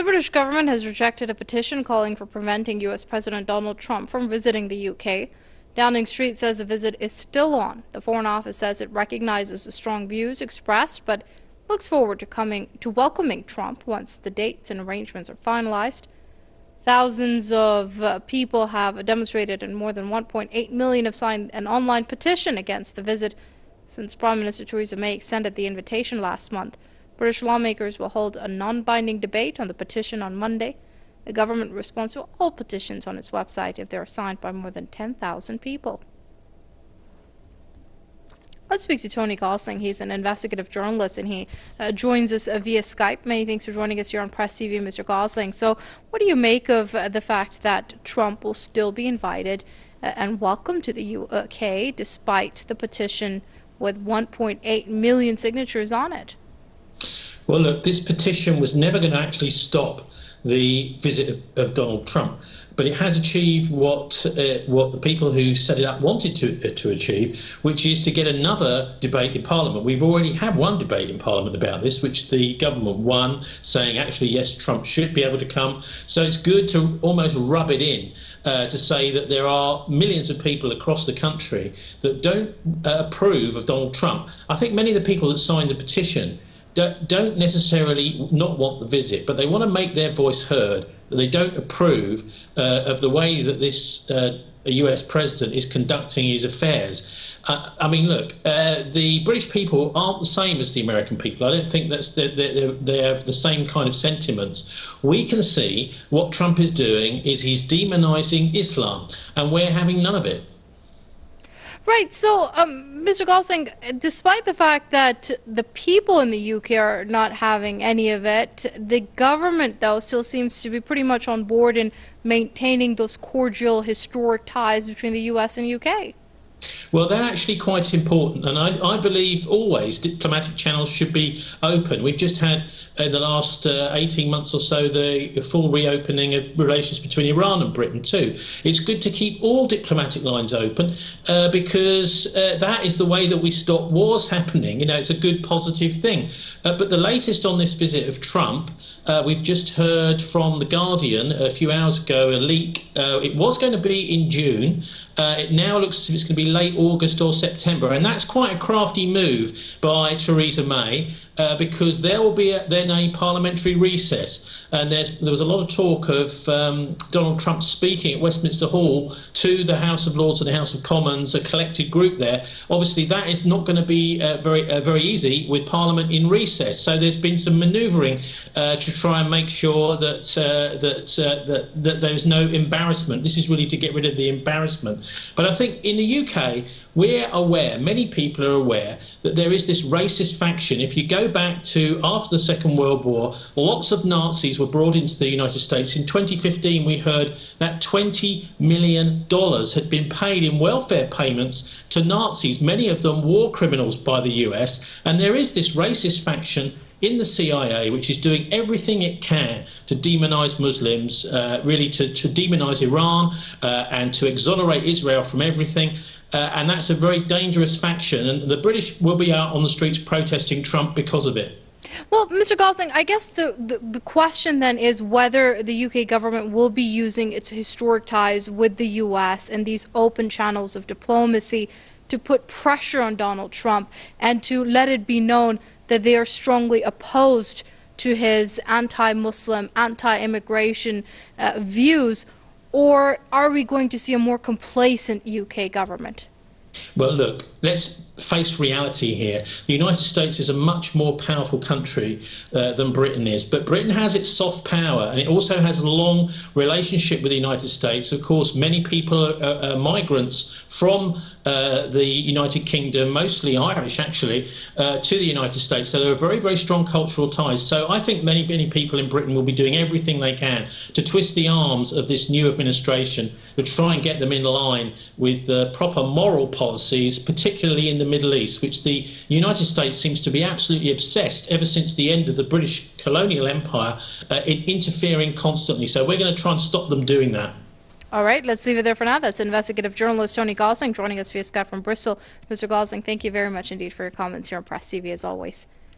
British government has rejected a petition calling for preventing U.S. President Donald Trump from visiting the UK. Downing Street says the visit is still on. The Foreign Office says it recognizes the strong views expressed, but looks forward to welcoming Trump once the dates and arrangements are finalized. Thousands of people have demonstrated and more than 1.8 million have signed an online petition against the visit since Prime Minister Theresa May extended the invitation last month. British lawmakers will hold a non-binding debate on the petition on Monday. The government responds to all petitions on its website if they are signed by more than 10,000 people. Let's speak to Tony Gosling. He's an investigative journalist and he joins us via Skype. Many thanks for joining us here on Press TV, Mr. Gosling. So what do you make of the fact that Trump will still be invited and welcome to the UK despite the petition with 1.8 million signatures on it? Well, look, this petition was never going to actually stop the visit of Donald Trump, but it has achieved what the people who set it up wanted to achieve, which is to get another debate in Parliament. We've already had one debate in Parliament about this, which the government won, saying actually yes, Trump should be able to come. So it's good to almost rub it in to say that there are millions of people across the country that don't approve of Donald Trump. I think many of the people that signed the petition don't necessarily not want the visit, but they want to make their voice heard, that they don't approve of the way that this US president is conducting his affairs. I mean, look, the British people aren't the same as the American people. I don't think they have the same kind of sentiments. We can see what Trump is doing is he's demonizing Islam, and we're having none of it. Right. So, Mr. Gosling, despite the fact that the people in the UK are not having any of it, the government, though, still seems to be pretty much on board in maintaining those cordial, historic ties between the US and UK. Well, they're actually quite important, and I believe always diplomatic channels should be open. We've just had, in the last 18 months or so, the full reopening of relations between Iran and Britain too. It's good to keep all diplomatic lines open because that is the way that we stop wars happening. You know, it's a good, positive thing. But the latest on this visit of Trump, we've just heard from The Guardian a few hours ago, a leak. It was going to be in June. It now looks as if it's going to be late August or September, and that's quite a crafty move by Theresa May because there will be then a parliamentary recess, and there was a lot of talk of Donald Trump speaking at Westminster Hall to the House of Lords and the House of Commons, a collected group there. Obviously, that is not going to be very easy with Parliament in recess. So there's been some manoeuvring to try and make sure that that there is no embarrassment. This is really to get rid of the embarrassment. But I think in the UK, we're aware, many people are aware, that there is this racist faction. If you go back to after the Second World War, lots of Nazis were brought into the United States. In 2015, we heard that $20 million had been paid in welfare payments to Nazis, many of them war criminals by the US. And there is this racist faction in the CIA, which is doing everything it can to demonize Muslims, really to demonize Iran and to exonerate Israel from everything. And that's a very dangerous faction. And the British will be out on the streets protesting Trump because of it. Well, Mr. Gosling, I guess the question then is whether the UK government will be using its historic ties with the US and these open channels of diplomacy to put pressure on Donald Trump and to let it be known that they are strongly opposed to his anti-Muslim, anti-immigration views, or are we going to see a more complacent UK government? Well, look, let's face reality here. The United States is a much more powerful country than Britain is, but Britain has its soft power, and it also has a long relationship with the United States. Of course, many people are migrants from the United Kingdom, mostly Irish actually, to the United States. So there are very, very strong cultural ties. So I think many people in Britain will be doing everything they can to twist the arms of this new administration to try and get them in line with proper moral policies, particularly in the Middle East, which the United States seems to be absolutely obsessed ever since the end of the British colonial empire in interfering constantly. So we're going to try and stop them doing that. All right, let's leave it there for now. That's investigative journalist Tony Gosling joining us via Skype from Bristol. Mr. Gosling, thank you very much indeed for your comments here on Press TV as always.